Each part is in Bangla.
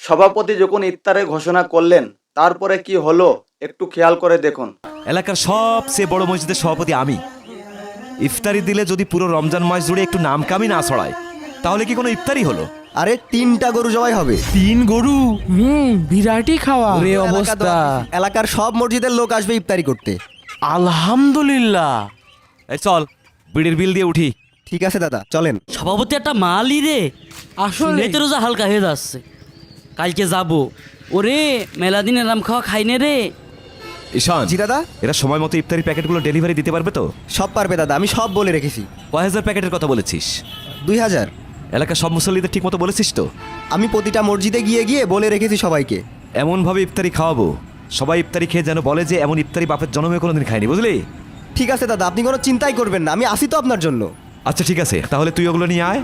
সভাপতি যখন ইফতারে ঘোষণা করলেন, তারপরে কি হলো একটু খেয়াল করে দেখুন। এলাকার সবচেয়ে বড় মসজিদের সভাপতি আমি। ইফতারি দিলে যদি পুরো রমজান মাস জুড়ে একটু নাম কামি না ছড়ায়, তাহলে কি কোনো ইফতারি হলো? আরে 3টা গরু জবাই হবে। 3 গরু? বিরাটই খাওয়া রে অবস্থা। এলাকার সব মসজিদের লোক আসবে ইফতারি করতে। আলহামদুলিল্লাহ। এই চল, বিড়ির বিল দিয়ে উঠি। ঠিক আছে দাদা, চলেন। সভাপতি একটা মালই রে, আসলে শুনে তো রোজা হালকা হয়ে যাচ্ছে। কালকে যাবো। ওরে মেলা দিন এরাম খাওয়া খাইনে রে। ঈশান, জি দাদা। এরা সময় মতো ইফতারি প্যাকেটগুলো ডেলিভারি দিতে পারবে তো? সব পারবে দাদা, আমি সব বলে রেখেছি। কয় হাজার প্যাকেটের কথা বলেছিস? 2000। এলাকার সব মুসল্লিদের ঠিক মতো বলেছিস তো? আমি প্রতিটা মসজিদে গিয়ে গিয়ে বলে রেখেছি সবাইকে। এমনভাবে ইফতারি খাওয়াবো সবাই ইফতারি খেয়ে যেন বলে যে এমন ইফতারি বাপের জন্মে কোনোদিন খায়নি, বুঝলি? ঠিক আছে দাদা, আপনি কোনো চিন্তাই করবেন না, আমি আসি তো আপনার জন্য। আচ্ছা ঠিক আছে, তাহলে তুই ওগুলো নিয়ে আয়,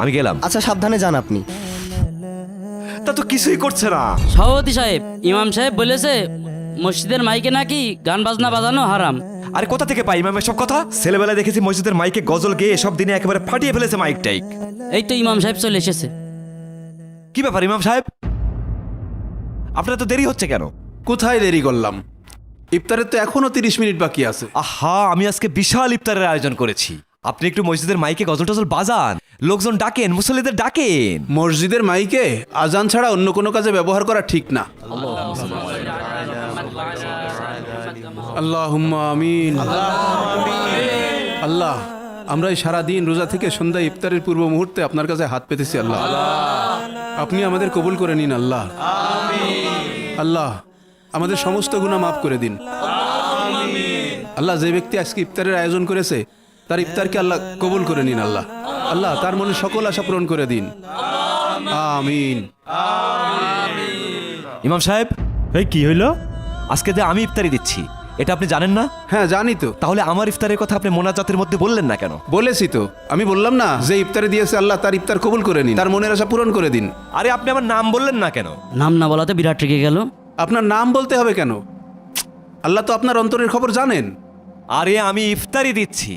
আমি গেলাম। আচ্ছা, সাবধানে যান আপনি। তা তো কিছুই করছে না। সভাপতি সাহেব, ইমাম সাহেব বলেছে মসজিদের মাইকে নাকি গান বাজনা বাজানো হারাম। আরে কোথা থেকে পাই ইমামের সব কথা? ছেলেবেলায় দেখেছি মসজিদের মাইকে গজল গেয়ে সব দিনে একেবারে ফাটিয়ে ফেলেছে মাইক টাইক। এই তো ইমাম সাহেব চলে এসেছে। কি ব্যাপার ইমাম সাহেব, আপনার তো দেরি হচ্ছে কেন? কোথায় দেরি করলাম? ইফতারের তো এখনো 30 মিনিট বাকি আছে। আহা, আমি আজকে বিশাল ইফতারের আয়োজন করেছি। আপনি একটু মসজিদের মাইকে গজল টজল বাজান, লোকজন ডাকেন, মুসল্লিদের ডাকেন। মসজিদের মাইকে আজান ছাড়া অন্য কোনো কাজে ব্যবহার করা ঠিক না। আল্লাহুম্মা আমিন। আল্লাহ, আমরা এই সারাদিন রোজা থেকে সন্ধ্যা ইফতারের পূর্ব মুহূর্তে আপনার কাছে হাত পেতেছি। আল্লাহ, আপনি আমাদের কবুল করে নিন। আল্লাহ, আল্লাহ আমাদের সমস্ত গুনাহ মাফ করে দিন। আল্লাহ, যে ব্যক্তি আজকে ইফতারের আয়োজন করেছে তার ইফতারকে আল্লাহ কবুল করে নিন। আল্লাহ, আল্লাহ তার মনে সকল আশা পূরণ করে দিন। আমিন। ইমাম সাহেব, এই কি হইলো? আজকে যে আমি ইফতারি দিচ্ছি, এটা আপনি জানেন না? হ্যাঁ জানি তো। তাহলে আমার ইফতারের কথা আপনি মোনাজাতের মধ্যে বললেন না কেন? বলেছি তো, আমি বললাম না যে ইফতারে দিয়েছে আল্লাহ তার ইফতার কবুল করে নিন, তার মনের আশা পূরণ করে দিন। আরে আপনি আমার নাম বললেন না কেন? নাম না বলাতে বিরাট রেগে গেল। আপনার নাম বলতে হবে কেন? আল্লাহ তো আপনার অন্তরের খবর জানেন। আরে আমি ইফতারি দিচ্ছি,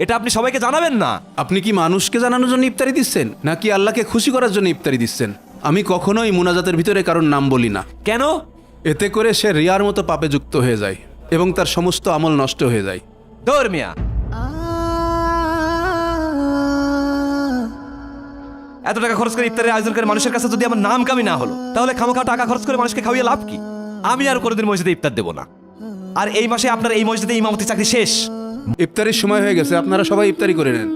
এটা আপনি সবাইকে জানাবেন না? আপনি কি মানুষকে জানানোর জন্য ইফতারি দিচ্ছেন নাকি আল্লাহকে খুশি করার জন্য ইফতারি দিচ্ছেন? আমি কখনোই মুনাজাতের ভিতরে কারোর নাম বলি না। কেন? এতে করে সে রিয়ার মতো পাপে যুক্ত হয়ে যায় এবং তার সমস্ত আমল নষ্ট হয়ে যায়। দৌড় মিয়া, এত টাকা খরচ করে ইফতারের আয়োজন করে মানুষের কাছে যদি আমার নাম কামি না হলো, তাহলে খামোখা টাকা খরচ করে মানুষকে খাওয়িয়ে লাভ কি? আমি আর কোনোদিন মসজিদে ইফতার দেবো না। আর এই মাসে আপনার এই মসজিদে ইমামতি চাকরি শেষ। ইফতারির সময় হয়ে গেছে, আপনারা সবাই ইফতারি করে নেন।